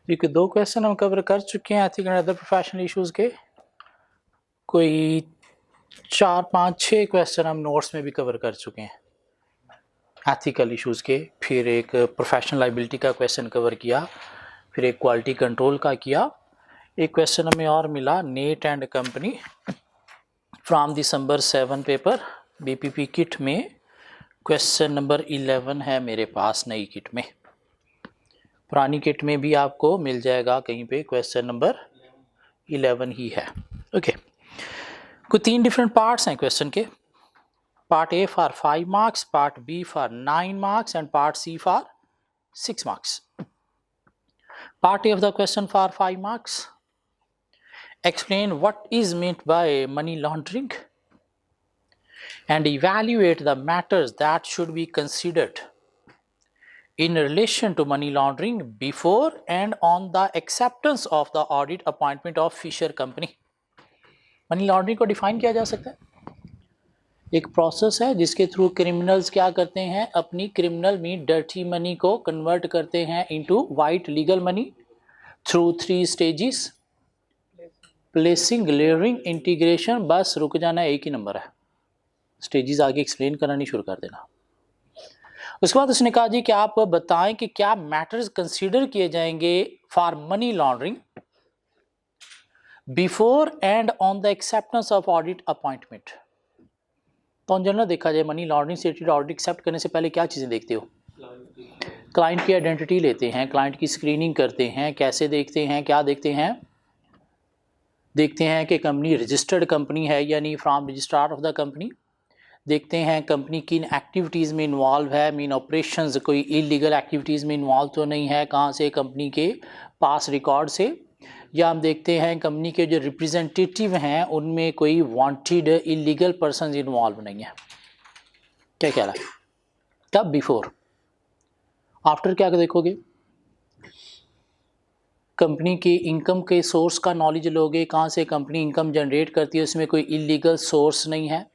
क्योंकि 2 क्वेश्चन हम कवर कर चुके हैं ethical and other professional issues के। कोई 4, 5, 6 क्वेश्चन हम नोट्स में भी कवर कर चुके हैं एथिकल इश्यूज के। फिर एक प्रोफेशनल लाइबिलिटी का क्वेश्चन कवर किया, फिर एक क्वालिटी कंट्रोल का किया। एक क्वेश्चन हमें और मिला net and company from December 7 paper BPP kit में। क्वेश्चन नंबर 11 है मेरे पास नई किट में। पुरानी किट में भी आपको मिल जाएगा कहीं पे, क्वेश्चन नंबर 11 ही है। ओके, कोई 3 डिफरेंट पार्ट्स हैं क्वेश्चन के। Part A for 5 marks, part B for 9 marks and part C for 6 marks. Part A of the question for 5 marks, explain what is meant by money laundering and evaluate the matters that should be considered in relation to money laundering before and on the acceptance of the audit appointment of Fisher Company। Money laundering को define किया जा सकता है, एक process है जिसके through criminals क्या करते हैं, अपनी क्रिमिनल में डर्टी मनी को कन्वर्ट करते हैं into white legal money through 3 stages, placing, layering, integration. बस रुक जाना, एक ही नंबर है, स्टेजेस आगे एक्सप्लेन करना नहीं शुरू कर देना। उसके बाद उसने कहा जी कि आप बताएं कि क्या मैटर्स कंसीडर किए जाएंगे for money laundering before and on the acceptance of audit appointment. तो जनरल देखा जाए मनी लॉन्ड्रिंग से रिलेटेड ऑडिट एक्सेप्ट करने से पहले क्या चीज़ें देखते हो? क्लाइंट की आइडेंटिटी लेते हैं, क्लाइंट की स्क्रीनिंग करते हैं। कैसे देखते हैं, क्या देखते हैं? देखते हैं कि कंपनी रजिस्टर्ड कंपनी है या नहीं, from registrar of the company. देखते हैं कंपनी किन एक्टिविटीज़ में इन्वॉल्व है, मीन ऑपरेशंस कोई इलीगल एक्टिविटीज़ में इन्वॉल्व तो नहीं है, कहाँ से, कंपनी के पास रिकॉर्ड से। या हम देखते हैं कंपनी के जो रिप्रेजेंटेटिव हैं उनमें कोई वांटेड इलीगल पर्सन इन्वॉल्व नहीं है। क्या ख्याल है? तब बिफोर, आफ्टर क्या देखोगे? कंपनी के इनकम के सोर्स का नॉलेज लोगे, कहाँ से कंपनी इनकम जनरेट करती है, उसमें कोई इलीगल सोर्स नहीं है।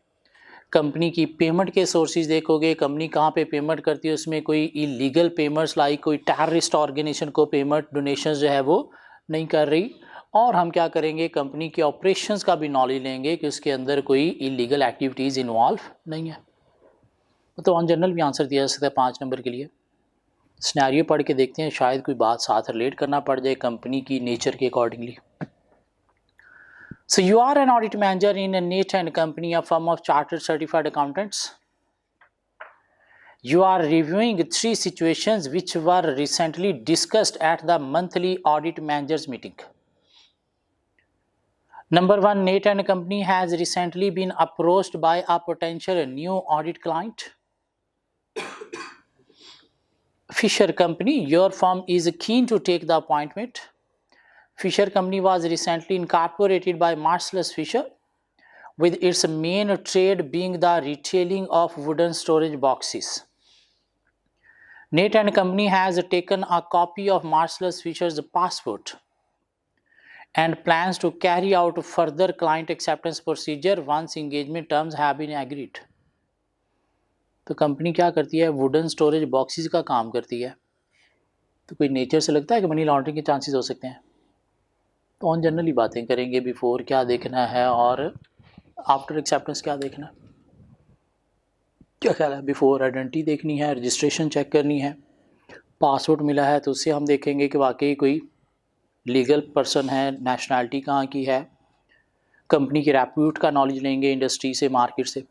कंपनी की पेमेंट के सोर्सेज देखोगे, कंपनी कहाँ पे पेमेंट करती है, उसमें कोई इलीगल पेमेंट्स लाइक कोई टेररिस्ट ऑर्गेनाइजेशन को पेमेंट डोनेशंस जो है वो नहीं कर रही। और हम क्या करेंगे, कंपनी के ऑपरेशंस का भी नॉलेज लेंगे कि उसके अंदर कोई इलीगल एक्टिविटीज़ इन्वॉल्व नहीं है। तो ऑन जनरल भी आंसर दिया जा सकता है 5 नंबर के लिए। सिनेरियो पढ़ के देखते हैं, शायद कोई बात साथ रिलेट करना पड़ जाए कंपनी की नेचर के accordingly. So you are an audit manager in a Net and Company, a firm of chartered certified accountants. You are reviewing 3 situations which were recently discussed at the monthly audit managers meeting. Number 1, Net and Company has recently been approached by a potential new audit client. Fisher Company, your firm is keen to take the appointment. Fisher Company was recently incorporated by Marcellus Fisher, with its main trade being the retailing of wooden storage boxes. Net and Company has taken a copy of Marcellus Fisher's passport and plans to carry out further client acceptance procedure once engagement terms have been agreed. तो company क्या करती है, wooden storage boxes का काम करती है। तो कोई नेचर से लगता है कि मनी लॉन्ड्रिंग के चांसेस हो सकते हैं? तो ऑन जनरली बातें करेंगे, बिफोर क्या देखना है और आफ्टर एक्सेप्टेंस क्या देखना है। क्या ख्याल है? बिफोर आइडेंटिटी देखनी है, रजिस्ट्रेशन चेक करनी है, पासपोर्ट मिला है तो उससे हम देखेंगे कि वाकई कोई लीगल पर्सन है, नेशनैलिटी कहाँ की है, कंपनी के रेप्यूट का नॉलेज लेंगे इंडस्ट्री से, मार्केट से।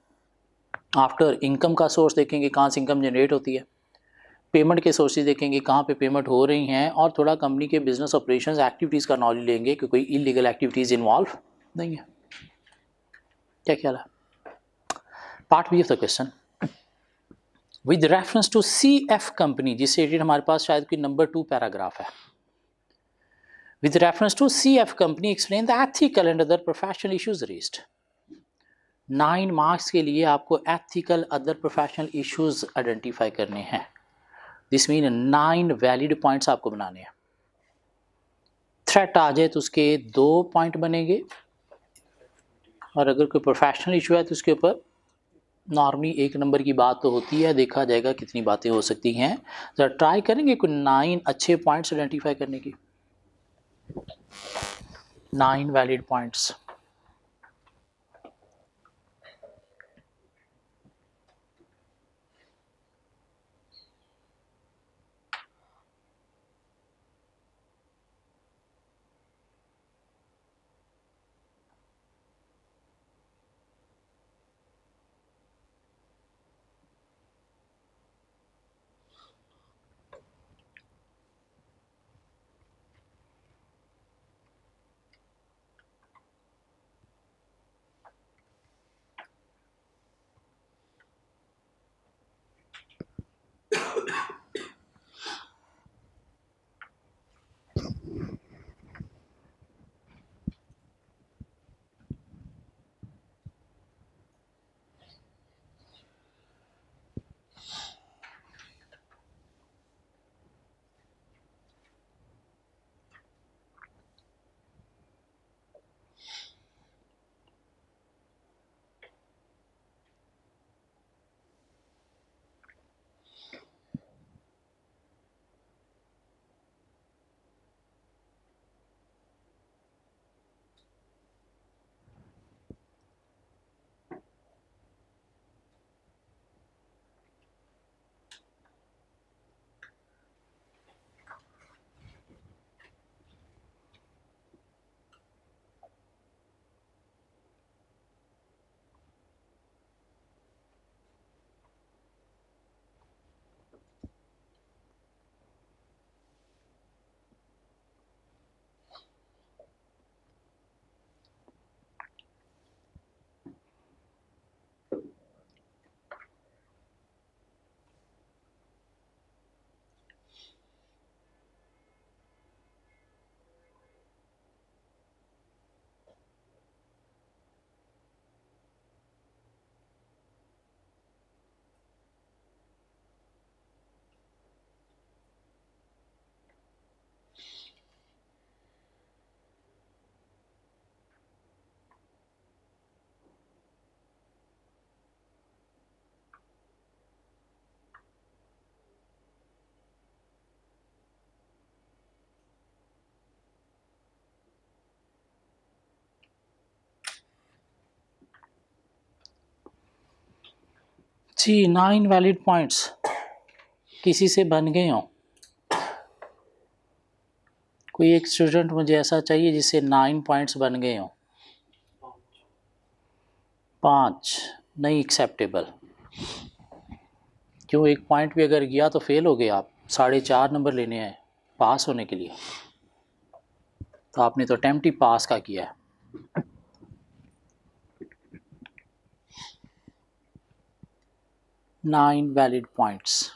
आफ्टर इनकम का सोर्स देखेंगे, कहाँ से इनकम जनरेट होती है। पेमेंट के सोर्सेज देखेंगे, कहाँ पे पेमेंट हो रही हैं, और थोड़ा कंपनी के बिजनेस ऑपरेशंस एक्टिविटीज़ का नॉलेज लेंगे कि कोई इलीगल एक्टिविटीज़ इन्वॉल्व नहीं है। क्या ख्याल है? Part B of the question, with reference to CF company, जिससे रिलेटेड हमारे पास शायद कोई नंबर 2 पैराग्राफ है। With reference to CF company, explain the ethical and other professional issues raised. 9 marks के लिए आपको ethical other professional issues identify करने हैं। दिस मीन 9 वैलिड पॉइंट्स आपको बनाने हैं। थ्रेट आ जाए तो उसके 2 पॉइंट बनेंगे, और अगर कोई प्रोफेशनल इशू है तो उसके ऊपर नॉर्मली 1 नंबर की बात तो होती है, देखा जाएगा कितनी बातें हो सकती हैं। ज़रा ट्राई करेंगे कोई 9 अच्छे पॉइंट्स आइडेंटिफाई करने की। 9 valid points. जी 9 वैलिड पॉइंट्स किसी से बन गए हों। कोई एक स्टूडेंट मुझे ऐसा चाहिए जिससे 9 पॉइंट्स बन गए हों। 5 नहीं एक्सेप्टेबल। क्यों, एक पॉइंट भी अगर गया तो फेल हो गए आप। 4.5 नंबर लेने हैं पास होने के लिए, तो आपने तो अटेम्प्ट ही पास का किया है। Nine valid points.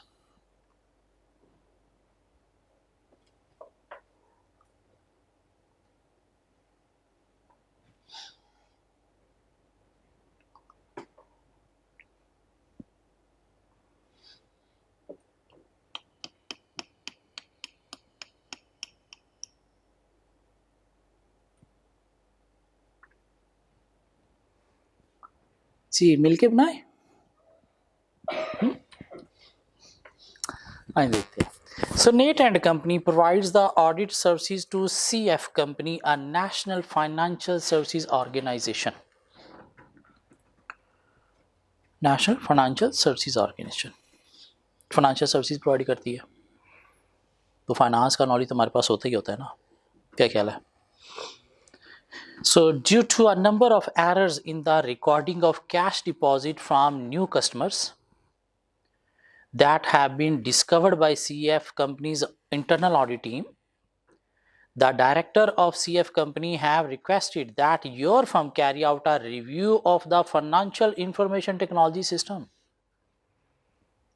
जी मिलके बनाए, आइए देखते हैं। So Nate and Company provides the audit services to CF Company, a national financial services organization. National financial services organisation financial services provide करती है, तो फाइनेंस का नॉलेज तुम्हारे पास होता ही होता है ना। क्या ख्याल है? So due to a number of errors in the recording of cash deposit from new customers that have been discovered by CF Company's internal audit team, the director of CF Company have requested that your firm carry out a review of the financial information technology system.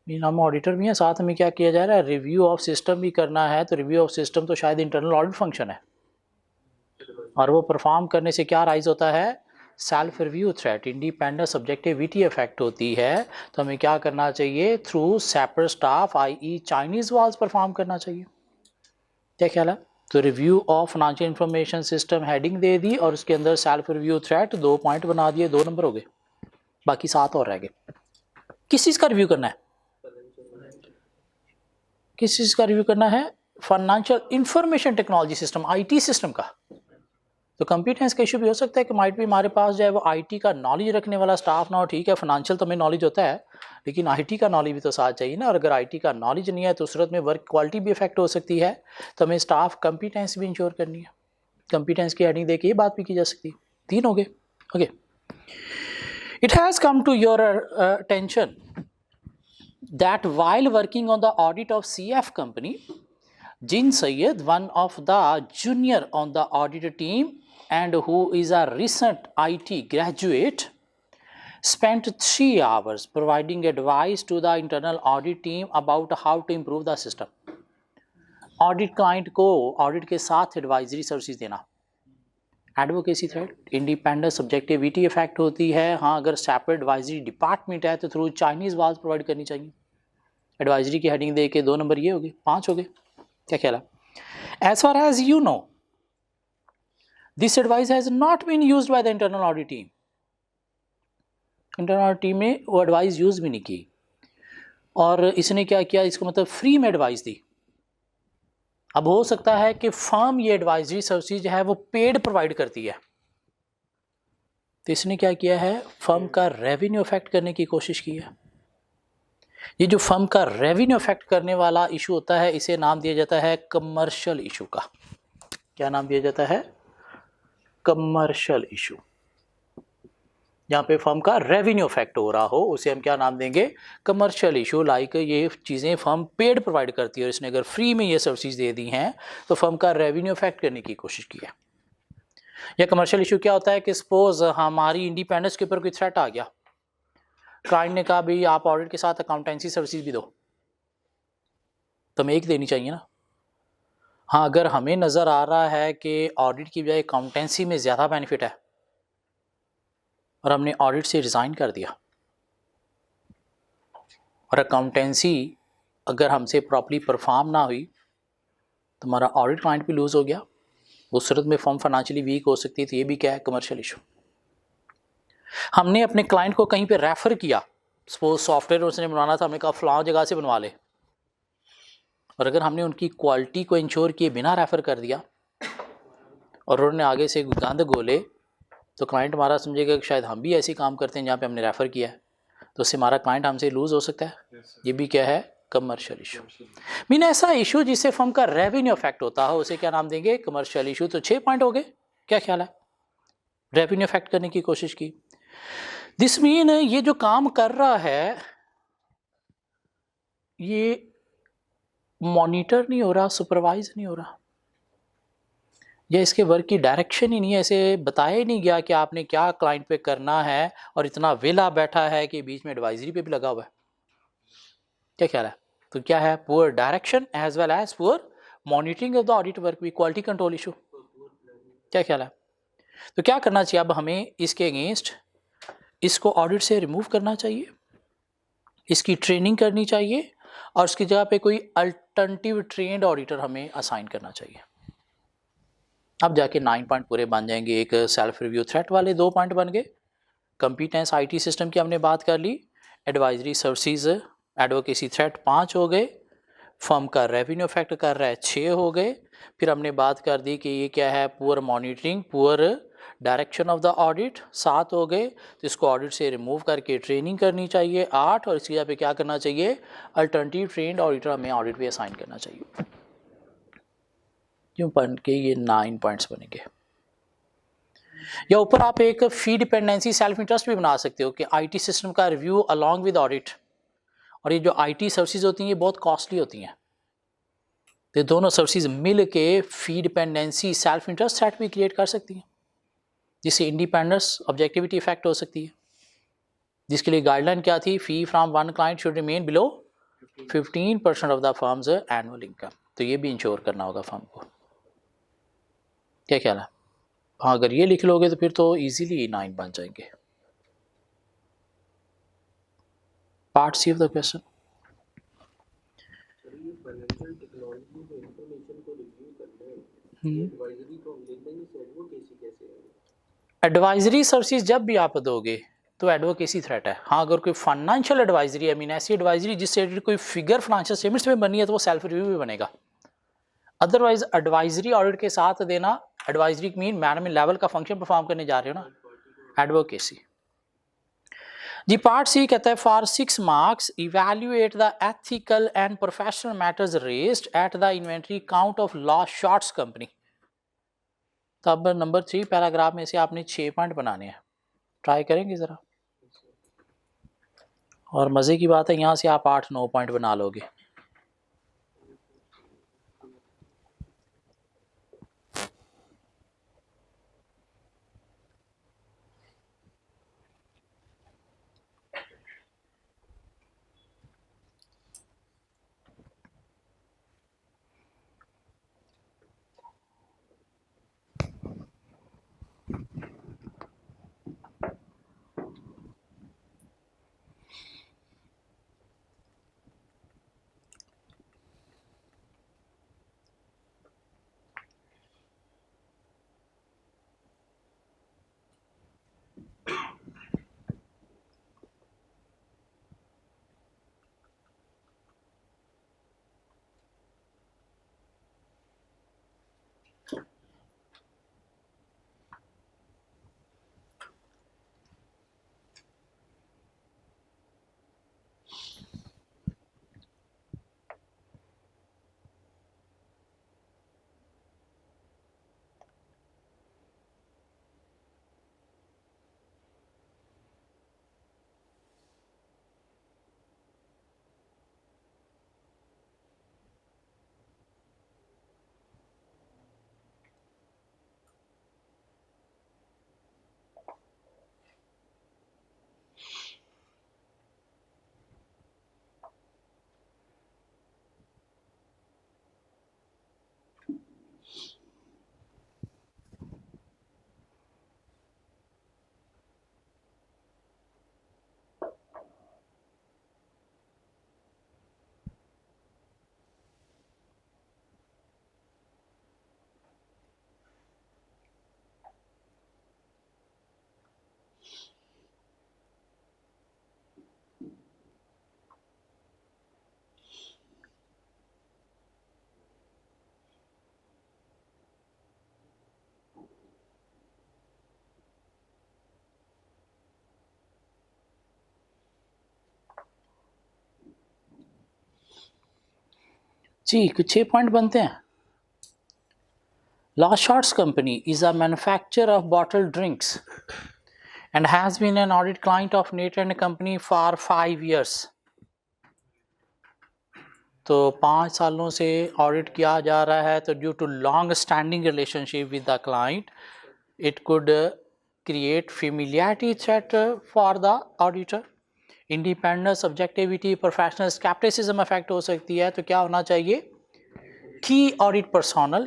हम auditor भी हैं, साथ में क्या किया जा रहा है, रिव्यू ऑफ सिस्टम भी करना है। तो रिव्यू ऑफ सिस्टम तो शायद इंटरनल ऑडिट फंक्शन है, और वो परफॉर्म करने से क्या राइज होता है, self review threat, independent subjectivity effect होती है। तो हमें क्या करना चाहिए, through separate staff I Chinese walls perform करना चाहिए। क्या ख्याल है? तो review of financial information system heading दे दी, और उसके अंदर सेल्फ रिव्यू थ्रेट 2 पॉइंट बना दिए, 2 नंबर हो गए, बाकी 7 और रह गए। किस चीज़ का रिव्यू करना है? किस चीज़ का रिव्यू करना है? Financial information technology system, IT system का, तो कंप्यूटेंस का इशू भी हो सकता है कि माइट भी हमारे पास जो है वो आईटी का नॉलेज रखने वाला स्टाफ ना हो। ठीक है, फाइनेंशियल तो हमें नॉलेज होता है, लेकिन आईटी का नॉलेज भी तो साथ चाहिए ना। और अगर आईटी का नॉलेज नहीं है तो सूरत में वर्क क्वालिटी भी इफेक्ट हो सकती है। तो हमें स्टाफ कंप्यूटेंस भी इंश्योर करनी है। कंप्यूटेंस की हेडिंग देके ये बात भी की जा सकती है। 3 हो गए। Okay, it has come to your attention that while working on the audit of CF company, Jin Syed, one of the junior on the audit team and who is a recent IT graduate, spent 3 hours providing advice to the internal audit team about how to improve the system. Audit client को audit के साथ advisory services देना, advocacy thread, independence, subjectivity effect होती है। हाँ, अगर separate advisory department है तो थ्रू चाइनीज़ वाल्स प्रोवाइड करनी चाहिए। एडवाइजरी की हेडिंग दे के 2 नंबर ये हो गए, 5 हो गए। क्या ख्याल है? As far as you know, this advice has not been used by the internal audit team. Internal audit team ने वो एडवाइस यूज भी नहीं की, और इसने क्या किया, इसको मतलब फ्री में एडवाइस दी। अब हो सकता है कि फर्म ये एडवाइजरी सर्विस जो है वो पेड प्रोवाइड करती है, तो इसने क्या किया है, फर्म का रेवेन्यू इफेक्ट करने की कोशिश की है। ये जो फर्म का रेवेन्यू इफेक्ट करने वाला इशू होता है, इसे नाम दिया जाता है कमर्शियल इशू का। क्या नाम दिया जाता है? Commercial issue. जहाँ पे फर्म का रेवेन्यू इफेक्ट हो रहा हो उसे हम क्या नाम देंगे? Commercial issue. लाइक ये चीज़ें फर्म पेड प्रोवाइड करती है और इसने अगर फ्री में ये सर्विसेज दे दी हैं तो फर्म का रेवेन्यू इफेक्ट करने की कोशिश की है। यह कमर्शियल इशू क्या होता है कि सपोज हमारी इंडिपेंडेंस के ऊपर कोई थ्रेट आ गया, क्लाइंट ने कहा भाई आप ऑडिट के साथ अकाउंटेंसी सर्विसेज भी दो, तो हमें एक देनी चाहिए ना। हाँ, अगर हमें नज़र आ रहा है कि ऑडिट की बजाय अकाउंटेंसी में ज़्यादा बेनिफिट है और हमने ऑडिट से रिज़ाइन कर दिया, और अकाउंटेंसी अगर हमसे प्रॉपर्ली परफॉर्म ना हुई तो हमारा ऑडिट क्लाइंट भी लूज़ हो गया, उस सूरत में फर्म फाइनेंशियली वीक हो सकती है। तो ये भी क्या है? Commercial issue. हमने अपने क्लाइंट को कहीं पे रेफ़र किया, सपोज सॉफ्टवेयर उसने बनवाना था, हमने कहा फ़लाँ जगह से बनवा ले, और अगर हमने उनकी क्वालिटी को इंश्योर किए बिना रेफ़र कर दिया और उन्होंने आगे से गंद गोले, तो क्लाइंट हमारा समझेगा कि शायद हम भी ऐसे काम करते हैं जहाँ पे हमने रेफ़र किया है, तो उससे हमारा क्लाइंट हमसे लूज़ हो सकता है। ये भी क्या है? Commercial issue. मीन ऐसा इशू जिससे फर्म का रेवेन्यू इफेक्ट होता है उसे क्या नाम देंगे? Commercial issue. तो 6 पॉइंट हो गए। क्या ख्याल है? रेवेन्यू इफेक्ट करने की कोशिश की। दिस मीन ये जो काम कर रहा है ये मॉनिटर नहीं हो रहा, सुपरवाइज नहीं हो रहा, या इसके वर्क की डायरेक्शन ही नहीं है, ऐसे बताया ही नहीं गया कि आपने क्या क्लाइंट पे करना है, और इतना वेला बैठा है कि बीच में एडवाइजरी पे भी लगा हुआ है। क्या ख्याल है? तो क्या है? Poor direction as well as poor monitoring of the audit work, भी क्वालिटी कंट्रोल इशू। क्या ख्याल है? तो क्या करना चाहिए अब हमें इसके अगेंस्ट? इसको ऑडिट से रिमूव करना चाहिए, इसकी ट्रेनिंग करनी चाहिए, और उसकी जगह पे कोई अल्टरनेटिव ट्रेंड ऑडिटर हमें असाइन करना चाहिए। अब जाके 9 पॉइंट पूरे बन जाएंगे। एक सेल्फ रिव्यू थ्रेट वाले 2 पॉइंट बन गए, कंप्यूटेंस आईटी सिस्टम की हमने बात कर ली, एडवाइजरी सर्विसेज एडवोकेसी थ्रेट 5 हो गए, फर्म का रेवेन्यू इफेक्ट कर रहा है 6 हो गए, फिर हमने बात कर दी कि ये क्या है? Poor monitoring, poor direction of the audit 7 हो गए, तो इसको ऑडिट से रिमूव करके ट्रेनिंग करनी चाहिए 8, और इसकी जगह पे क्या करना चाहिए? अल्टरनेटिव ट्रेंड ऑडिटर हमें ऑडिट पे असाइन करना चाहिए। क्यों बन के ये 9 पॉइंट्स बनेंगे। या ऊपर आप एक फी डिपेंडेंसी सेल्फ इंटरेस्ट भी बना सकते हो कि आईटी सिस्टम का रिव्यू अलॉन्ग विद ऑडिट, और ये जो आईटी सर्विसेज होती हैं ये बहुत कॉस्टली होती हैं, तो दोनों सर्विसेज मिल के फी डिपेंडेंसी सेल्फ इंटरेस्ट सेट भी क्रिएट कर सकती हैं, जिससे इंडिपेंडेंस ऑब्जेक्टिविटी इफेक्ट हो सकती है। जिसके लिए गाइडलाइन क्या थी? फी from one client should remain below 15% of the firms annual income. तो ये भी इंश्योर करना होगा फर्म को। क्या ख्याल है? हाँ, अगर ये लिख लोगे तो फिर तो इजीली 9 बन जाएंगे। Part C of the question. Advisory services जब भी आप दोगे तो एडवोकेसी थ्रेट है। हाँ, अगर कोई फाइनेंशियल एडवाइजरी है, मीन ऐसी एडवाइजरी जिससे कोई फिगर फाइनेंशियल स्टेटमेंट्स में बनी है, तो वो सेल्फ रिव्यू भी बनेगा। अदरवाइज एडवाइजरी ऑडिट के साथ देना, एडवाइजरी मीन मैडम लेवल का फंक्शन परफॉर्म करने जा रहे हो ना, एडवोकेसी। जी पार्ट सी कहता है for 6 marks evaluate the ethical and professional matters raised at the inventory count of lost shorts company. तो अब नंबर 3 पैराग्राफ में से आपने 6 पॉइंट बनाने हैं, ट्राई करेंगे ज़रा। और मज़े की बात है यहाँ से आप 8-9 पॉइंट बना लोगे। जी कुछ 6 पॉइंट बनते हैं। Lost shorts company is a manufacturer of bottled drinks and has been an audit client of Nature and Company for 5 years। तो 5 सालों से ऑडिट किया जा रहा है, तो due to long standing relationship with the client it could create familiarity threat for the auditor. Independence, subjectivity, professional scepticism affect हो सकती है। तो क्या होना चाहिए? Key audit personnel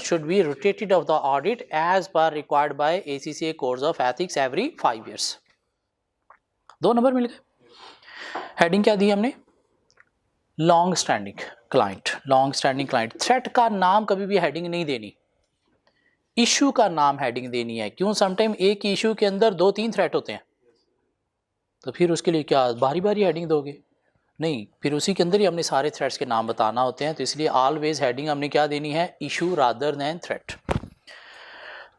should be rotated of the audit as per required by ACCA codes of ethics every 5 years। 2 number मिल गए। Heading क्या दी हमने? Long standing client. Long standing client. Threat का नाम कभी भी हेडिंग नहीं देनी, इशू का नाम हेडिंग देनी है। क्यों? समटाइम एक इशू के अंदर 2-3 थ्रेट होते हैं, तो फिर उसके लिए क्या बारी बारी हेडिंग दोगे? नहीं, फिर उसी के अंदर ही हमने सारे थ्रेट्स के नाम बताना होते हैं। तो इसलिए ऑलवेज हेडिंग हमने क्या देनी है? Issue rather than threat.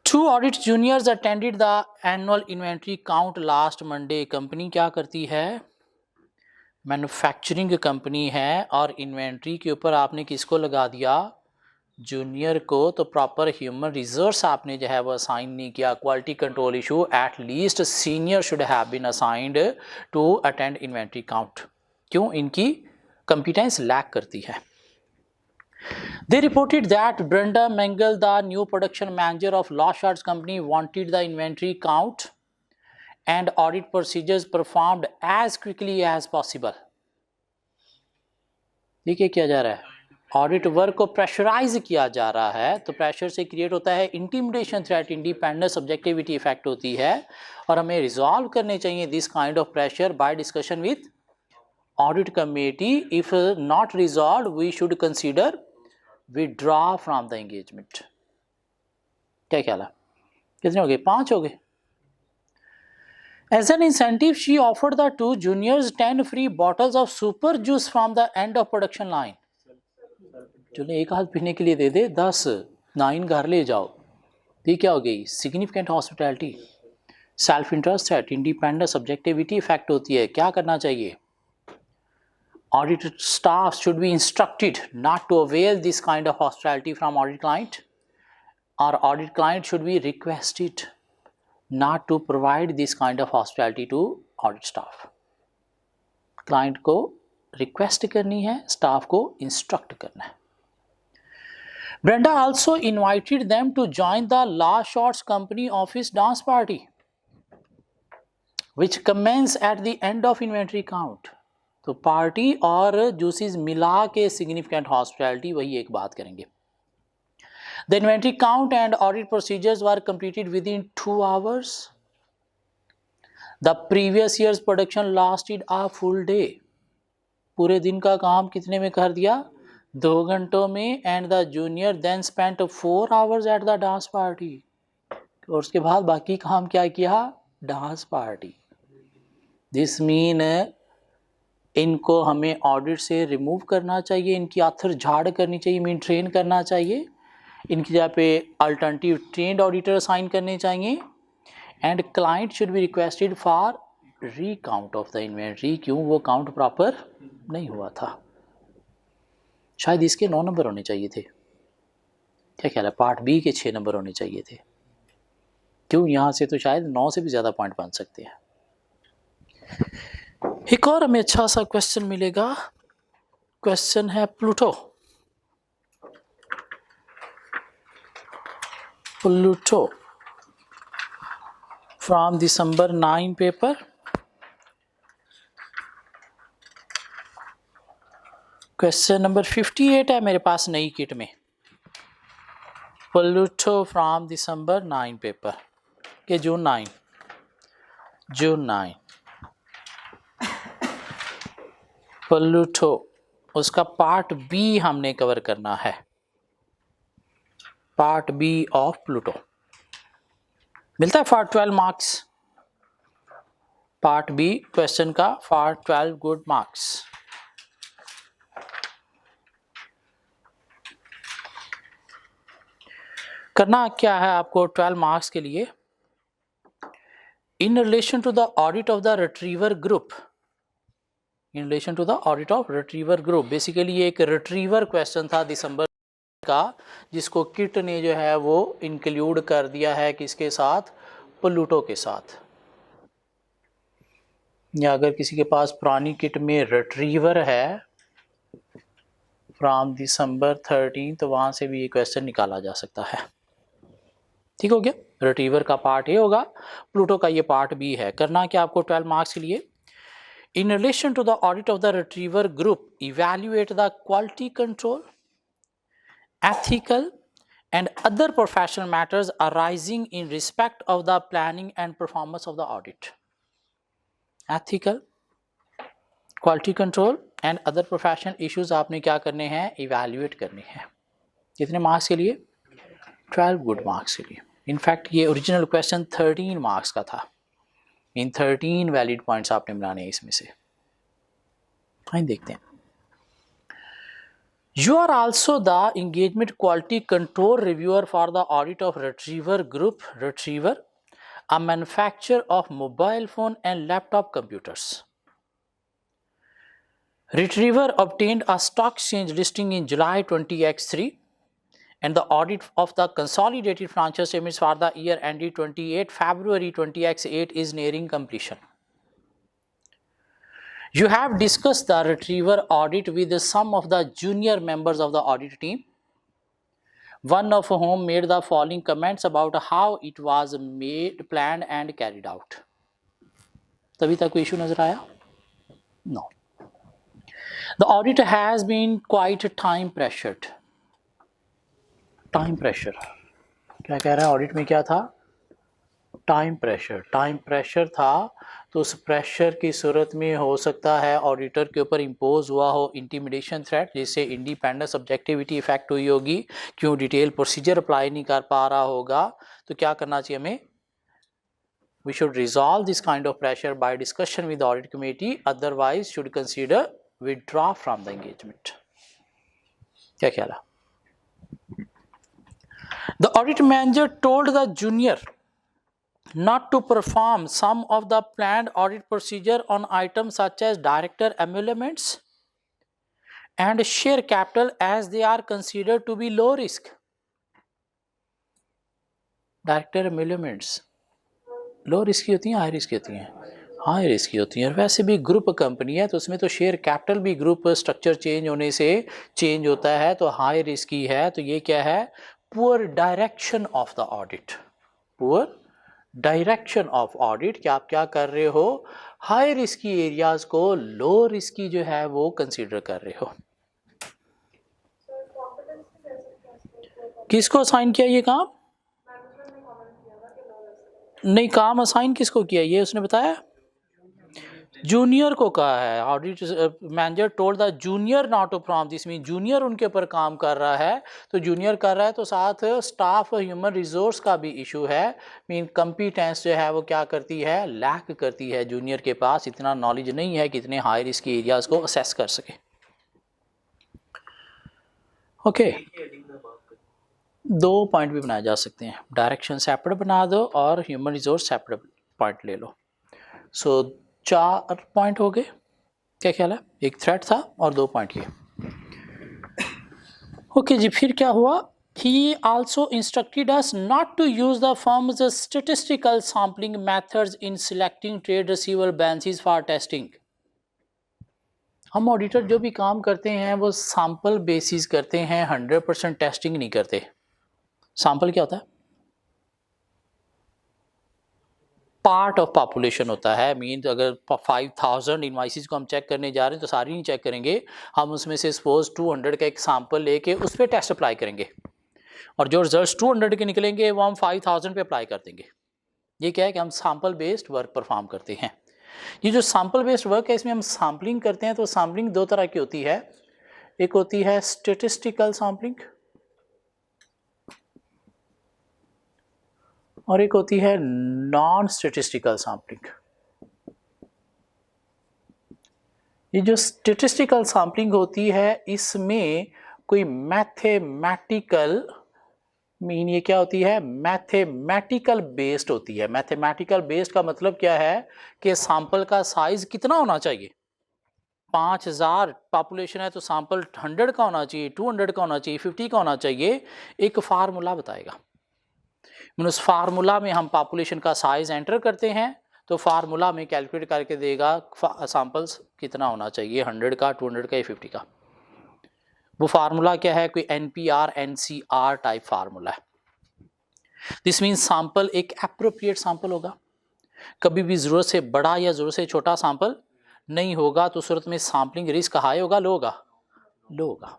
2 audit juniors attended the annual inventory count last Monday. Company क्या करती है? मैन्युफैक्चरिंग कंपनी है, और इन्वेंट्री के ऊपर आपने किसको लगा दिया? जूनियर को। तो प्रॉपर ह्यूमन रिसोर्स आपने जो है वो असाइन नहीं किया। Quality control issue, at least senior should have been assigned to attend inventory count. क्यों? इनकी कंपिटेंस लैक करती है। They reported that Brenda Mengel, the new production manager of Lost Shards Company, wanted the inventory count and audit procedures performed as quickly as possible। देखिए क्या जा रहा है? Audit work को प्रेशराइज किया जा रहा है, तो प्रेशर से क्रिएट होता है intimidation threat, independence, subjectivity effect होती है, और हमें रिजॉल्व करने चाहिए this kind of pressure by discussion with audit committee। if not resolved we should consider withdraw from the engagement। क्या ख्याल है? कितने हो गए? 5 हो गए। as an incentive she offered the 2 juniors 10 free bottles of super juice from the end of production line। जो एक हाथ पीने के लिए दे दे 10 9 घर ले जाओ, ये क्या हो गई? Significant hospitality. सेल्फ इंटरेस्ट है, इंडिपेंडेंस, सब्जेक्टिविटी इफेक्ट होती है। क्या करना चाहिए? Audited staff should be instructed not to avail this kind of hospitality from audit client, or audit client should be requested not to provide this kind of hospitality to audit staff. Client को request करनी है, staff को instruct करना है। Brenda also invited them to join the La Shorts Company office dance party, which commence at the end of inventory count. तो party और juices मिला के सिग्निफिकेंट हॉस्पिटैलिटी वही एक बात करेंगे। The inventory count and audit procedures were completed with in 2 hours. The previous years production lasted a full day. पूरे दिन का काम कितने में कर दिया? 2 घंटों में। And the junior then spent 4 hours at the dance party. और उसके बाद बाकी काम क्या किया? Dance party. दिस मीन इनको हमें ऑडिट से रिमूव करना चाहिए, इनकी आथर झाड़ करनी चाहिए, मीन ट्रेन करना चाहिए, इनकी जगह पे अल्टरनेटिव ट्रेंड ऑडिटर असाइन करने चाहिए। And client should be requested for recount of the inventory. क्यों? वो काउंट प्रॉपर नहीं हुआ था। शायद इसके 9 नंबर होने चाहिए थे। क्या ख्याल है? पार्ट बी के 6 नंबर होने चाहिए थे। क्यों? यहाँ से तो शायद 9 से भी ज़्यादा पॉइंट बन सकते हैं। एक और हमें अच्छा सा क्वेश्चन मिलेगा। क्वेश्चन है Pluto. Pluto from December 9 paper. Question number 58 है मेरे पास नई किट में। प्लूटो फ्रॉम दिसंबर 9 पेपर के जून 9 प्लूटो, उसका पार्ट बी हमने कवर करना है। पार्ट बी ऑफ प्लूटो मिलता है for 12 marks. Part B question का फॉर 12 गुड मार्क्स। करना क्या है आपको 12 मार्क्स के लिए? In relation to the audit of the Retriever Group, in relation to the audit of Retriever Group. Basically ये एक रिट्रीवर क्वेश्चन था दिसंबर का, जिसको किट ने जो है वो इंक्लूड कर दिया है किसके साथ? प्लूटो के साथ। या अगर किसी के पास पुरानी किट में रिट्रीवर है फ्रॉम दिसंबर 13 तो वहां से भी ये क्वेश्चन निकाला जा सकता है। ठीक हो गया? रिट्रीवर का पार्ट ए होगा, प्लूटो का ये पार्ट बी है। करना क्या आपको 12 मार्क्स के लिए? In relation to the audit of the retriever group, evaluate the quality control, ethical and other professional matters arising in respect of the planning and performance of the audit. Ethical, quality control and other professional issues आपने क्या करने हैं? evaluate करने हैं। कितने marks के लिए? 12 good marks के लिए। इनफैक्ट ये ओरिजिनल क्वेश्चन 13 मार्क्स का था। इन 13 वैलिड पॉइंट्स आपने मिलाने हैं इसमें से। आइए देखते हैं। You are also the engagement quality control reviewer for the audit of Retriever Group. Retriever, a manufacturer of mobile phone and laptop computers. Retriever obtained a stock exchange listing in July 20X3, and the audit of the consolidated financial statements for the year ended 28 February 20X8 is nearing completion. You have discussed the Retriever audit with some of the junior members of the audit team, one of whom made the following comments about how it was made, planned and carried out. तभी तक कोई issue नजर आया? No. The audit has been quite time pressured. Time pressure क्या कह रहा है? Audit में क्या था? टाइम प्रेशर था। तो उस प्रेशर की सूरत में हो सकता है ऑडिटर के ऊपर इम्पोज हुआ हो इंटिमिडेशन थ्रेट, जिससे इंडिपेंडेंस सब्जेक्टिविटी इफेक्ट हुई होगी। क्यों? डिटेल प्रोसीजर अप्लाई नहीं कर पा रहा होगा। तो क्या करना चाहिए हमें? We should resolve this kind of pressure by discussion with audit committee, otherwise should consider withdraw from the engagement. क्या ख्याल है? The audit manager told the junior not to perform some of the planned audit procedure on items such as director emoluments and share capital as they are considered to be low risk. Director emoluments low risk की होती हैं, high risk की होती हैं? High risk की होती हैं। और वैसे भी ग्रुप कंपनी है तो उसमें तो शेयर कैपिटल भी ग्रुप स्ट्रक्चर चेंज होने से चेंज होता है, तो हाई रिस्क की है। तो ये क्या है? Poor direction of the audit. Poor direction of audit कि आप क्या कर रहे हो, हाई रिस्क की एरियाज को लो रिस्क की जो है वो कंसीडर कर रहे हो। किसको असाइन किया ये काम? नहीं, काम असाइन किसको किया ये उसने बताया? जूनियर को कहा है। Audit manager told the junior not to perform this, mean junior उनके ऊपर काम कर रहा है। तो जूनियर कर रहा है तो साथ स्टाफ ह्यूमन रिसोर्स का भी इशू है, मीन कंपिटेंस जो है वो क्या करती है, लैक करती है। जूनियर के पास इतना नॉलेज नहीं है कि इतने हाई रिस्क के एरियाज को असेस कर सके। ओके, दो पॉइंट भी बनाए जा सकते हैं, डायरेक्शन सेपरेट बना दो और ह्यूमन रिसोर्स सेपरेट पॉइंट ले लो। सो 4 पॉइंट हो गए, क्या ख्याल है? एक थ्रेड था और 2 पॉइंट ये। ओके जी, फिर क्या हुआ? He also instructed us not to use the firm's statistical sampling methods in selecting trade receivable balances for testing. हम ऑडिटर जो भी काम करते हैं वो सैंपल बेसिस करते हैं, 100% टेस्टिंग नहीं करते। सैंपल क्या होता है? पार्ट ऑफ पॉपुलेशन होता है। मीन अगर 5000 इनवाइसेस को हम चेक करने जा रहे हैं तो सारी नहीं चेक करेंगे, हम उसमें से सपोज 200 का एक सैंपल लेके उस पर टेस्ट अप्लाई करेंगे और जो रिजल्ट्स 200 के निकलेंगे वो हम 5000 पे अप्लाई कर देंगे। ये क्या है कि हम सैंपल बेस्ड वर्क परफॉर्म करते हैं। ये जो सैंपल बेस्ड वर्क है इसमें हम सैम्पलिंग करते हैं। तो सैम्पलिंग 2 तरह की होती है, एक होती है स्टेटिस्टिकल सैम्पलिंग और एक होती है नॉन स्टेटिस्टिकल सैम्पलिंग। ये जो स्टेटिस्टिकल सैम्पलिंग होती है इसमें कोई मैथमेटिकल, मीन ये क्या होती है, मैथमेटिकल बेस्ड होती है। मैथमेटिकल बेस्ड का मतलब क्या है कि सैंपल का साइज कितना होना चाहिए। 5000 पॉपुलेशन है तो सैंपल 100 का होना चाहिए, 200 का होना चाहिए, 50 का होना चाहिए। एक फार्मूला बताएगा, उस फार्मूला में हम पॉपुलेशन का साइज एंटर करते हैं तो फार्मूला में कैलकुलेट करके देगा सैंपल्स कितना होना चाहिए, 100 का, 200 का या 50 का। वो फार्मूला क्या है? कोई NPR NCR टाइप फार्मूला है। दिस मीन्स सैंपल एक एप्रोप्रिएट सैंपल होगा। कभी भी जरूरत से बड़ा या जरूरत से छोटा सैंपल नहीं होगा। तो सूरत में सैंपलिंग रिस्क हाई होगा, लो होगा? लो होगा।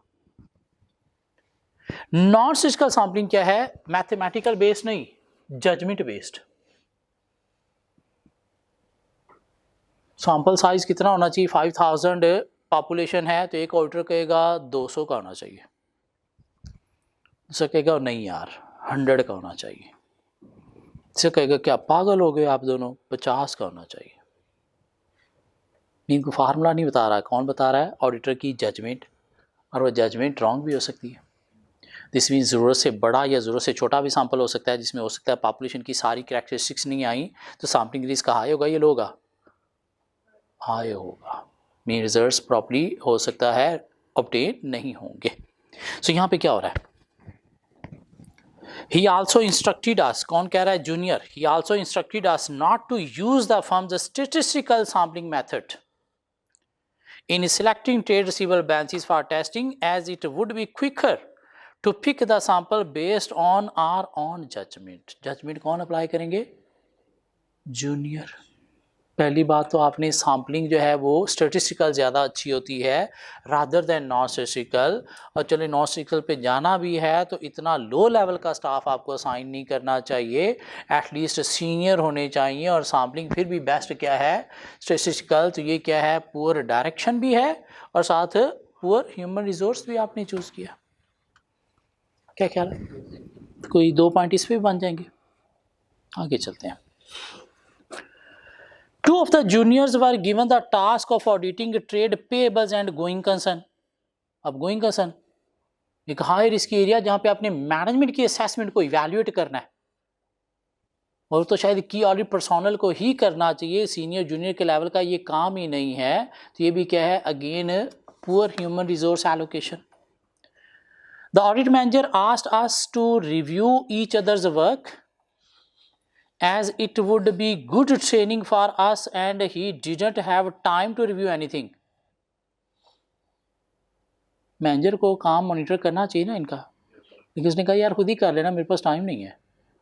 नॉन स्टेटिस्टिकल सैंपलिंग क्या है? मैथमेटिकल बेस्ड नहीं, जजमेंट बेस्ड। सैंपल साइज कितना होना चाहिए? 5000 पॉपुलेशन है तो एक ऑडिटर कहेगा 200 का होना चाहिए, दूसरा कहेगा नहीं यार 100 का होना चाहिए, इससे कहेगा क्या पागल हो गए आप दोनों, 50 का होना चाहिए। इनको फार्मूला नहीं बता रहा है, कौन बता रहा है? ऑडिटर की जजमेंट, और वो जजमेंट रॉन्ग भी हो सकती है। दिस मीन ज़रूरत से बड़ा या ज़रूरत से छोटा भी सैंपल हो सकता है, जिसमें हो सकता है पॉपुलेशन की सारी कैरेक्टरिस्टिक्स नहीं आई तो सैम्पलिंग रिस्क हाई होगा या लो होगा? हाई होगा। मीन रिजल्ट्स प्रॉपर्ली हो सकता है ऑब्टेन नहीं होंगे। सो यहाँ पे क्या हो रहा है? He also instructed us, कौन कह रहा है? Junior. He also instructed us not to use the firm's statistical sampling method in selecting trade receivable balances for testing, as it would be quicker to pick the sample based on our own judgment. Judgment कौन apply करेंगे? Junior. पहली बात तो आपने sampling जो है वो statistical ज़्यादा अच्छी होती है रादर देन नॉन स्टेटिस्टिकल। और चलिए नॉन स्टेटिस्टिकल पे जाना भी है तो इतना लो लेवल का स्टाफ आपको असाइन नहीं करना चाहिए, एटलीस्ट सीनियर होने चाहिए। और सैम्पलिंग फिर भी बेस्ट क्या है? स्टेटिस्टिकल। तो ये क्या है? पुअर डायरेक्शन भी है और साथ पुअर ह्यूमन रिसोर्स भी आपने चूज़ किया। क्या ख्याल है? कोई 2 पॉइंट इस पर बन जाएंगे। आगे चलते हैं। Two of the juniors were given the task of auditing trade payables and going concern. अब going concern एक हाई रिस्क एरिया जहां पे आपने मैनेजमेंट की असेसमेंट को इवैल्यूएट करना है, और तो शायद की ऑडिट पर्सोनल को ही करना चाहिए, सीनियर जूनियर के लेवल का ये काम ही नहीं है, तो ये भी क्या है, again poor human resource allocation. The audit manager asked us to review each other's work as it would be good training for us and he didn't have time to review anything। Manager को काम monitor करना चाहिए ना इनका, लेकिन उसने कहा यार खुद ही कर लेना, मेरे पास टाइम नहीं है।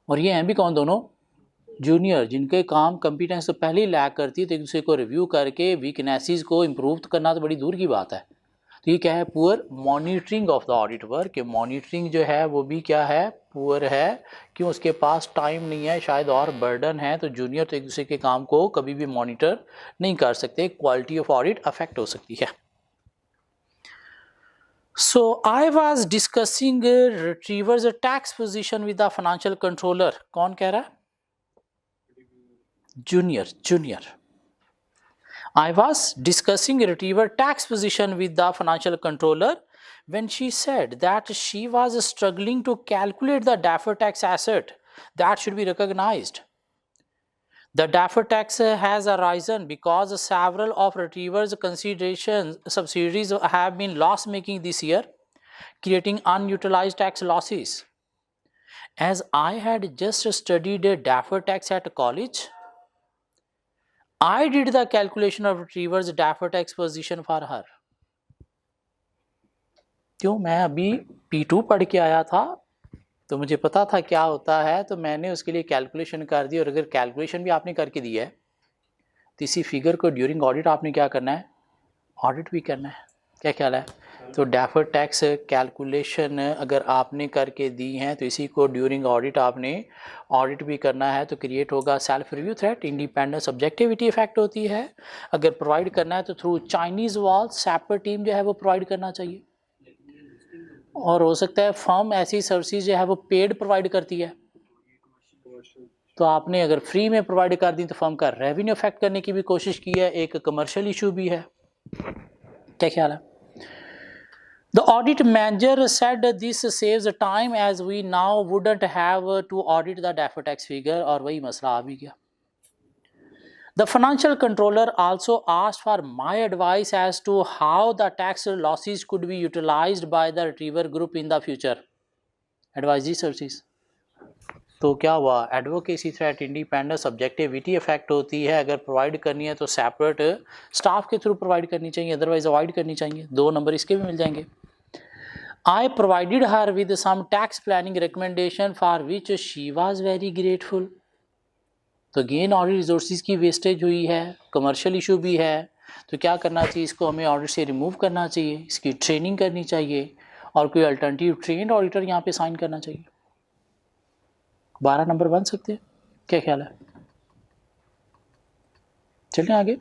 और ये हैं भी कौन, दोनों जूनियर, जिनके काम कंपिटेंस तो पहले ही लैक करती है, तो एक दूसरे को रिव्यू करके वीकनेसेस को इम्प्रूव करना तो बड़ी दूर की बात है। तो ये क्या है, poor monitoring of the audit work, कि मॉनिटरिंग जो है वो भी क्या है, पुअर है, क्यों, उसके पास टाइम नहीं है, शायद और बर्डन है, तो जूनियर तो एक दूसरे के काम को कभी भी मॉनिटर नहीं कर सकते, क्वालिटी ऑफ ऑडिट अफेक्ट हो सकती है। So I was discussing retriever's tax position with the financial controller। कौन कह रहा है, junior. I was discussing retriever tax position with the financial controller when she said that she was struggling to calculate the deferred tax asset that should be recognized। The deferred tax has arisen because several of retrievers considerations subsidiaries have been loss making this year, creating unutilized tax losses। As I had just studied deferred tax at college, I did the calculation of retriever's deferred tax position for her। क्यों, मैं अभी P2 पढ़ के आया था, तो मुझे पता था क्या होता है, तो मैंने उसके लिए कैलकुलेशन कर दी। और अगर कैलकुलेशन भी आपने करके दी है, तो इसी फिगर को ड्यूरिंग ऑडिट आपने क्या करना है, ऑडिट भी करना है। क्या ख्याल है, तो डेफर्ड टैक्स कैलकुलेशन अगर आपने करके दी हैं, तो इसी को ड्यूरिंग ऑडिट आपने ऑडिट भी करना है। तो क्रिएट होगा self review threat, independent subjectivity effect होती है। अगर प्रोवाइड करना है तो through Chinese wall separate team जो है वो प्रोवाइड करना चाहिए। और हो सकता है फर्म ऐसी सर्विसेज जो है वो पेड प्रोवाइड करती है, तो आपने अगर फ्री में प्रोवाइड कर दी तो फर्म का रेवेन्यू अफेक्ट करने की भी कोशिश की है, एक कमर्शियल इशू भी है। क्या ख्याल है। The audit manager said this saves time as we now wouldn't have to audit the deferred tax figure, और वही मसला आ भी गया। The financial controller also asked for my advice as to how the tax losses could be utilized by the retriever group in the future। Advisory services। तो क्या हुआ, advocacy threat, independent subjectivity effect होती है। अगर provide करनी है तो separate staff के थ्रू प्रोवाइड करनी चाहिए, अदरवाइज अवॉइड करनी चाहिए। 2 नंबर इसके भी मिल जाएंगे। I provided her with some tax planning recommendation for which she was very grateful। तो अगेन ऑडिट रिसोर्सेज की वेस्टेज हुई है, कमर्शियल इशू भी है, तो क्या करना चाहिए, इसको हमें ऑडिट से रिमूव करना चाहिए, इसकी ट्रेनिंग करनी चाहिए, और कोई अल्टरनेटिव ट्रेंड ऑडिटर यहाँ पे साइन करना चाहिए। 12 नंबर बन सकते हैं, क्या ख्याल है। चलें आगे।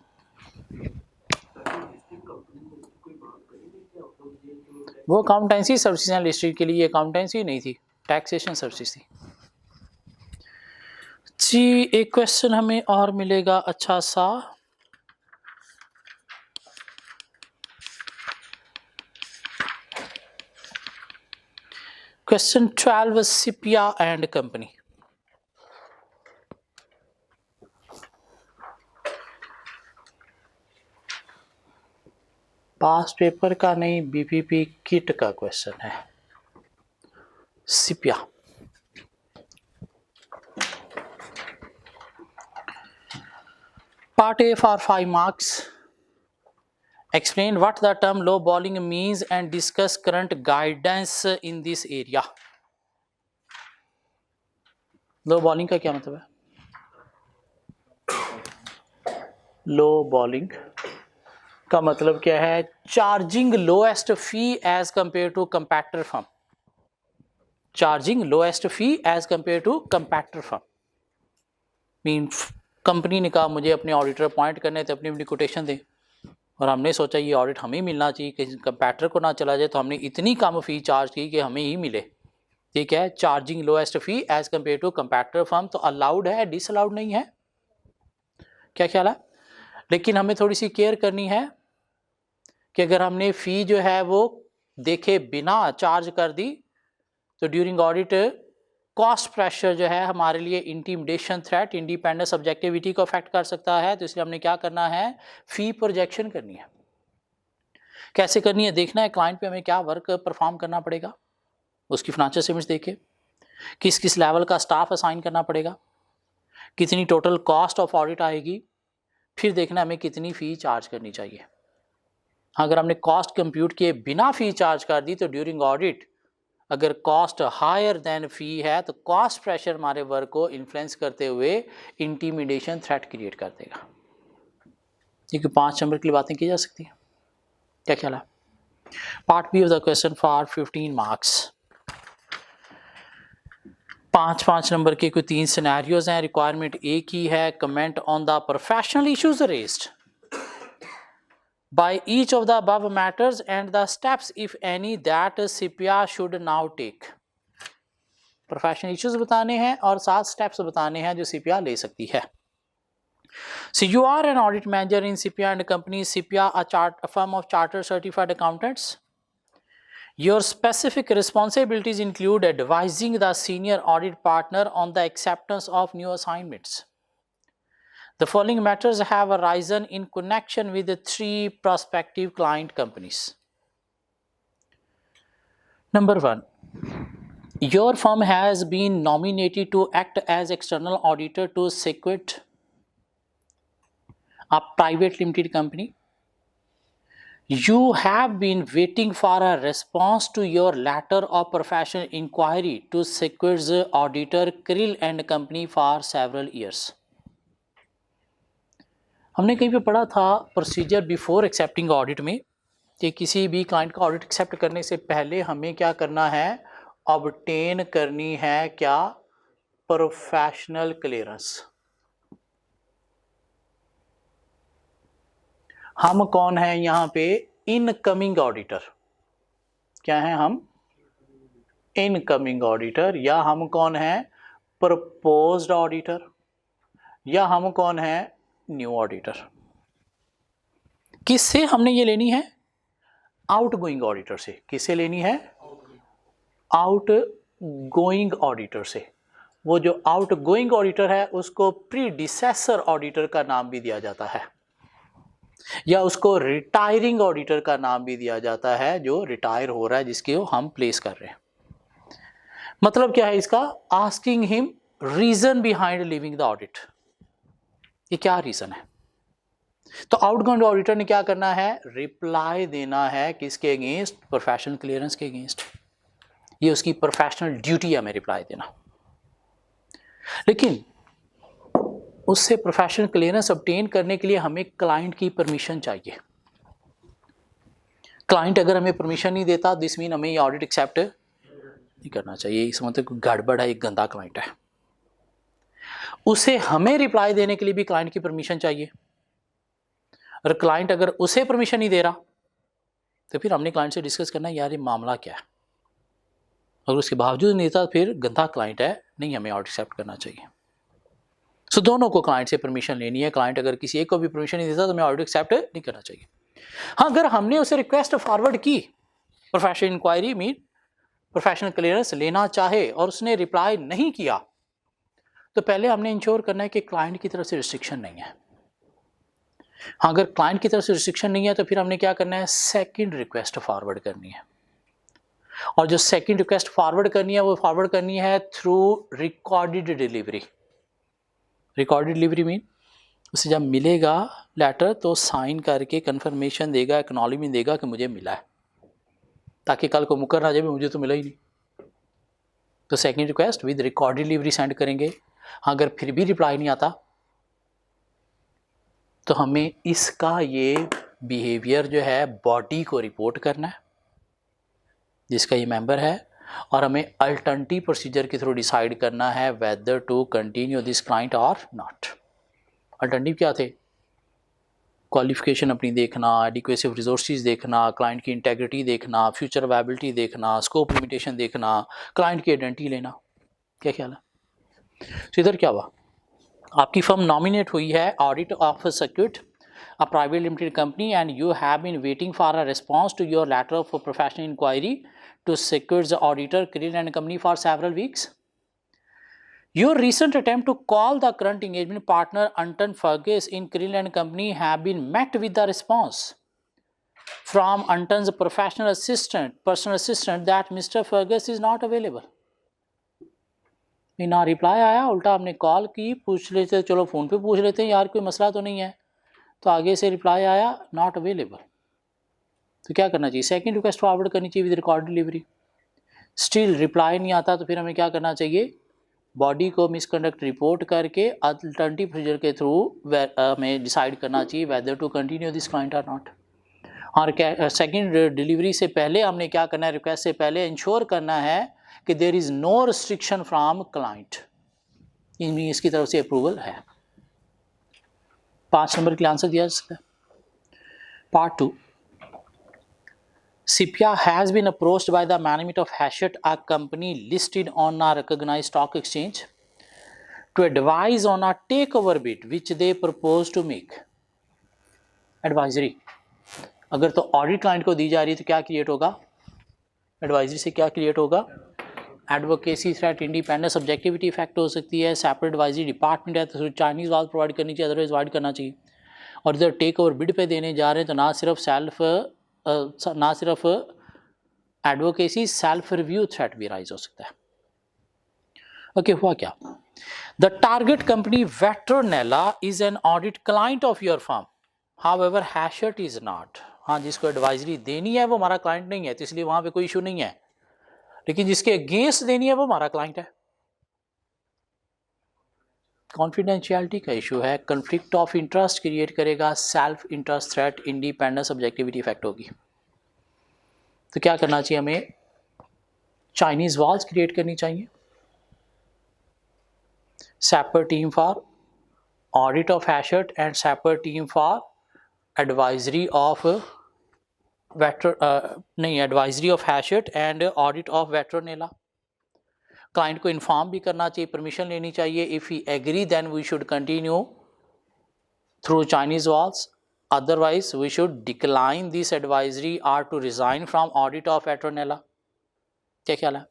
वो अकाउंटेंसी सर्विसेज लिस्टेड के लिए, अकाउंटेंसी नहीं थी, टैक्सेशन सर्विसेज थी जी। एक क्वेश्चन हमें और मिलेगा अच्छा सा, question 12, सिपिया and company. Past paper का नहीं, बीपीपी किट का क्वेश्चन है। सिपिया, part A for 5 marks. Explain what the term low bowling means and discuss current guidance in this area. Low bowling का क्या मतलब है, लो बॉलिंग का मतलब क्या है, charging lowest fee as compare to compactor firm. Charging lowest fee as compare to compactor firm mean company ने कहा मुझे अपने ऑडिटर अपॉइंट करने थे, अपनी अपनी कोटेशन दें, और हमने सोचा ये ऑडिट हमें मिलना चाहिए, कि कंपैक्टर को ना चला जाए, तो हमने इतनी कम फी चार्ज की कि हमें ही मिले। ठीक है, charging lowest fee as compare to compactor firm, तो अलाउड है, डिसअलाउड नहीं है। क्या ख्याल है। लेकिन हमें थोड़ी सी केयर करनी है कि अगर हमने फ़ी जो है वो देखे बिना चार्ज कर दी तो ड्यूरिंग ऑडिट कॉस्ट प्रेशर जो है हमारे लिए इंटिमिडेशन थ्रेट इंडिपेंडेंट सब्जेक्टिविटी को अफेक्ट कर सकता है। तो इसलिए हमने क्या करना है, फी प्रोजेक्शन करनी है। कैसे करनी है, देखना है क्लाइंट पे हमें क्या वर्क परफॉर्म करना पड़ेगा, उसकी फाइनेंशियल स्टेटमेंट्स देखे, किस किस लेवल का स्टाफ असाइन करना पड़ेगा, कितनी टोटल कॉस्ट ऑफ ऑडिट आएगी, फिर देखना हमें कितनी फ़ी चार्ज करनी चाहिए। अगर हमने कॉस्ट कंप्यूट किए बिना फ़ी चार्ज कर दी तो ड्यूरिंग ऑडिट अगर कॉस्ट हायर देन फ़ी है तो कॉस्ट प्रेशर हमारे वर्क को इन्फ्लुएंस करते हुए इंटिमिडेशन थ्रेट क्रिएट कर देगा। क्योंकि 5 नंबर के लिए बातें की जा सकती हैं। क्या ख्याल है? Part B of the question for 15 marks. 5 number के कोई 3 सिनेरियोज हैं। रिक्वायरमेंट एक ही है, comment on the professional issues raised by each of the above matters and the steps if any that CPA should now take। Professional issues बताने हैं और 7 steps बताने हैं जो CPA ले सकती है। So you are an audit manager in CPA and company CPA, a firm of chartered certified accountants. Your specific responsibilities include advising the senior audit partner on the acceptance of new assignments. The following matters have arisen in connection with the 3 prospective client companies. Number 1, your firm has been nominated to act as external auditor to Sequit, a private limited company. You have been waiting for a response to your letter of professional inquiry to Sequit's auditor Krill and Company for several years. हमने कहीं पे पढ़ा था procedure before accepting audit में कि किसी भी client का ऑडिट एक्सेप्ट करने से पहले हमें क्या करना है, ऑब्टेन करनी है क्या, प्रोफेशनल क्लियरेंस। हम कौन है यहाँ पे, इनकमिंग ऑडिटर। क्या है हम, इनकमिंग ऑडिटर, या हम कौन है, प्रपोज्ड ऑडिटर, या हम कौन है, न्यू ऑडिटर। किससे हमने ये लेनी है, आउट गोइंग ऑडिटर से। किससे लेनी है, आउट गोइंग ऑडिटर से। वो जो आउट गोइंग ऑडिटर है उसको प्रीडिसेसर ऑडिटर का नाम भी दिया जाता है, या उसको रिटायरिंग ऑडिटर का नाम भी दिया जाता है, जो रिटायर हो रहा है, जिसके हम प्लेस कर रहे हैं। मतलब क्या है इसका, asking him reason behind leaving the audit. ये क्या रीजन है। तो आउटगोइंग ऑडिटर ने क्या करना है, रिप्लाई देना है किसके अगेंस्ट, प्रोफेशनल क्लियरेंस के अगेंस्ट। ये उसकी प्रोफेशनल ड्यूटी है हमें रिप्लाई देना। लेकिन उससे प्रोफेशनल क्लियरेंस ऑब्टेन करने के लिए हमें क्लाइंट की परमिशन चाहिए। क्लाइंट अगर हमें परमिशन नहीं देता दिस मीन हमें ये ऑडिट एक्सेप्ट नहीं करना चाहिए। इस मतलब कोई गड़बड़ है, एक गंदा क्लाइंट है। उसे हमें रिप्लाई देने के लिए भी क्लाइंट की परमिशन चाहिए, और क्लाइंट अगर उसे परमिशन नहीं दे रहा तो फिर हमने क्लाइंट से डिस्कस करना है, यार ये मामला क्या है। अगर उसके बावजूद नहीं था फिर गंदा क्लाइंट है, नहीं हमें ऑडिट एक्सेप्ट करना चाहिए। सो दोनों को क्लाइंट से परमिशन लेनी है। क्लाइंट अगर किसी एक को भी परमिशन नहीं देता तो हमें ऑडिट एक्सेप्ट नहीं करना चाहिए। हाँ, अगर हमने उसे रिक्वेस्ट फॉरवर्ड की, professional inquiry mean professional clearance लेना चाहे और उसने रिप्लाई नहीं किया, तो पहले हमने इंश्योर करना है कि क्लाइंट की तरफ से रिस्ट्रिक्शन नहीं है। हाँ, अगर क्लाइंट की तरफ से रिस्ट्रिक्शन नहीं है तो फिर हमने क्या करना है, सेकंड रिक्वेस्ट फॉरवर्ड करनी है। और जो सेकंड रिक्वेस्ट फॉरवर्ड करनी है वो फॉरवर्ड करनी है through recorded delivery. Recorded delivery mean उसे जब मिलेगा लेटर तो साइन करके कंफर्मेशन देगा, एक्नॉलेजमेंट देगा कि मुझे मिला है, ताकि कल को मुकर ना जाए मुझे तो मिला ही नहीं। तो second request with recorded delivery send करेंगे। अगर फिर भी रिप्लाई नहीं आता तो हमें इसका ये बिहेवियर जो है बॉडी को रिपोर्ट करना है जिसका ये मेंबर है, और हमें अल्टरनेटिव प्रोसीजर के थ्रू डिसाइड करना है whether to continue this client और नॉट। अल्टरनेटिव क्या थे, क्वालिफिकेशन अपनी देखना, एडिक्वेसी ऑफ रिसोर्सेज देखना, क्लाइंट की इंटेग्रिटी देखना, फ्यूचर वायबिलिटी देखना, स्कोप लिमिटेशन देखना, क्लाइंट की आइडेंटिटी लेना। क्या ख्याल है। तो इधर क्या हुआ, आपकी फर्म नॉमिनेट हुई है audit of circuit a private limited company and you have been waiting for a response to your letter of professional inquiry to secure the auditor Creel and Company for several weeks. Your recent attempt to call the current engagement partner Anton Fergus in Creel and Company have been met with the response from Anton's personal assistant that Mr. Fergus is not available. ना reply आया, उल्टा हमने call की, पूछ लेते चलो phone पे पूछ लेते हैं यार कोई मसला तो नहीं है, तो आगे से रिप्लाई आया नॉट अवेलेबल। तो क्या करना चाहिए? सेकंड रिक्वेस्ट फॉरवर्ड करनी चाहिए with record delivery. Still reply नहीं आता तो फिर हमें क्या करना चाहिए? बॉडी को मिसकंडक्ट रिपोर्ट करके अल्टरनेटिव प्रोसीजर के थ्रू हमें डिसाइड करना चाहिए whether to continue this client और नॉट। और सेकंड डिलीवरी से पहले हमने क्या करना है? रिक्वेस्ट से पहले इंश्योर करना है कि there is no restriction from client, इसकी तरफ से अप्रूवल है। 5 नंबर के लिए आंसर दिया जा सकता है। Part 2, Cipia has been approached by the management of Hachette, a company listed on a recognized stock exchange, to advise on a takeover bid which they propose to make. Advisory, अगर तो audit client को दी जा रही है तो क्या create होगा? Advisory से क्या क्रिएट होगा? Advocacy threat, independence, subjectivity effect हो सकती है, सेपरेट एडवाइजरी डिपार्टमेंट है तो चाइनीज़ वाल प्रोवाइड करनी चाहिए, अदरवाइज अवॉइड करना चाहिए। और इधर टेक ओवर बिड पे देने जा रहे हैं तो ना सिर्फ एडवोकेसी, सेल्फ रिव्यू थ्रेट भी राइज हो सकता है। ओके, हुआ क्या? The target company Vetronella is an audit client of your firm, however Hashet is not. हाँ, जिसको एडवाइजरी देनी है वो हमारा क्लाइंट नहीं है, तो इसलिए वहां पे कोई इशू नहीं है, लेकिन जिसके अगेंस्ट देनी है वो हमारा क्लाइंट है। कॉन्फिडेंशियलिटी का इशू है, कन्फ्लिक्ट ऑफ इंटरेस्ट क्रिएट करेगा, self interest threat, independence, subjectivity effect होगी। तो क्या करना चाहिए? हमें चाइनीज़ वॉल्स क्रिएट करनी चाहिए, separate team for audit of Hashet and separate team for advisory of advisory of Hashet and audit of Vetronella. Client को इन्फॉर्म भी करना चाहिए, परमिशन लेनी चाहिए। If he agree then we should continue through Chinese walls, otherwise we should decline this advisory or to resign from audit of Vetronella। क्या ख्याल है?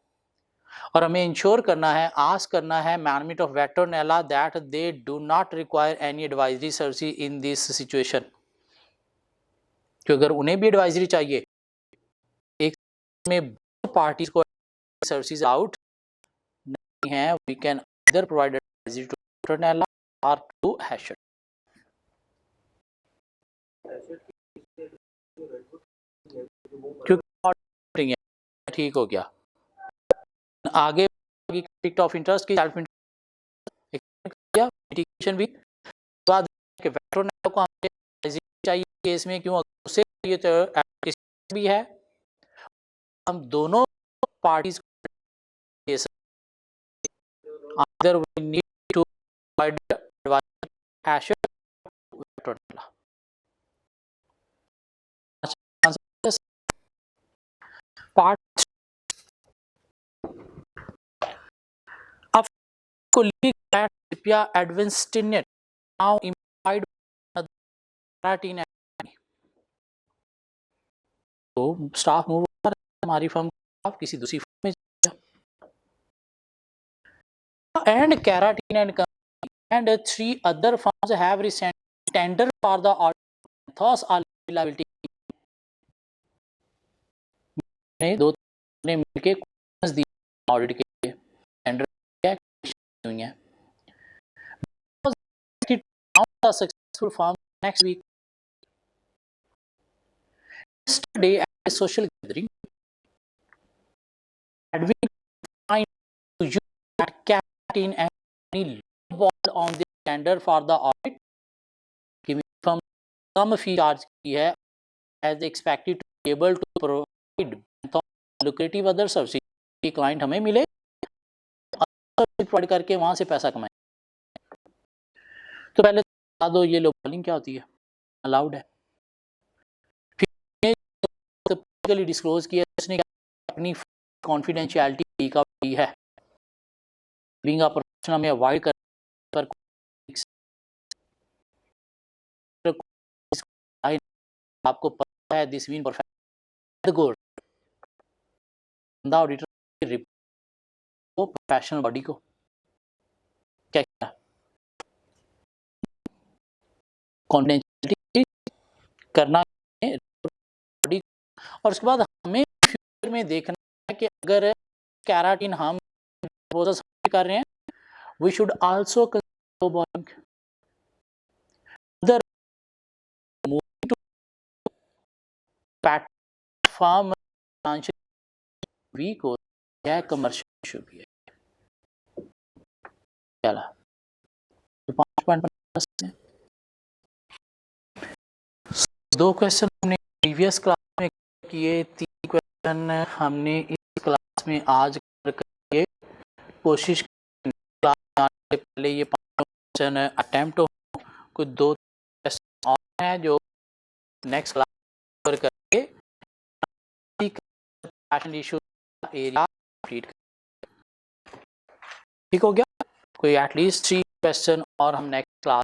और हमें इंश्योर करना है, आस्क करना है management of Vetronella that they do not require any advisory services in this situation। कि अगर उन्हें भी एडवाइजरी चाहिए, एक में पार्टीज को सर्विसेज आउट नहीं है, we can either provide advisory to Vetronella or to Hachette। क्योंकि ठीक हो गया, आगे कॉन्फ्लिक्ट ऑफ इंटरेस्ट की सेल्फ मिटिगेशन भी बाद के वेट्रोनेला को हमें चाहिए केस में, क्यों? उससे ये तो भी है, हम दोनों parties either we need to provide advice Hachette Vetronella। Part of colleague at Cipia Advanced now employed Keratin। तो स्टाफ मूव कर हमारी फर्म आप किसी दूसरी फर्म में and Keratin and Company and 3 other firms have recently tendered for the audit, thus all liability ने दो ने मिलके ऑडिट के टेंडर क्या हुई है। Successful firm next week yesterday at a social gathering had we find to you that Keratin and Company lowballed on the tender for the audit, कि firm कम fee charge की है as expected to be able to provide lucrative other services कि client हमें मिले, provide करके वहां से पैसा कमाए। तो पहले बता दो ये लोबलिंग क्या होती है, अलाउड है? फिर डिस्क्लोज किया उसने अपनी कॉन्फिडेंशियलिटी का भी है, बीइंग अ प्रोफेशनल में अवॉइड कर आपको पता है this mean perfect good auditor report professional body को क्या किया, कॉन्फिडेंशियलिटी करना है बॉडी, और उसके बाद हमें फ्यूचर में देखना है कि अगर केराटिन हम कर रहे हैं, we should also platform weak हो या कमर्शियल इशू भी है। चला तो 5 पॉइंट दो क्वेश्चन हमने प्रीवियस क्लास में किए, 3 क्वेश्चन हमने इस क्लास में आज करके कोशिश क्लास आने से पहले ये 5 क्वेश्चन अटेम्प्ट हो। कुछ 2 क्वेश्चन और हैं जो नेक्स्ट क्लास पर करके इशू एरिया कंप्लीट, ठीक हो गया। कोई एटलीस्ट 3 क्वेश्चन और हम नेक्स्ट क्लास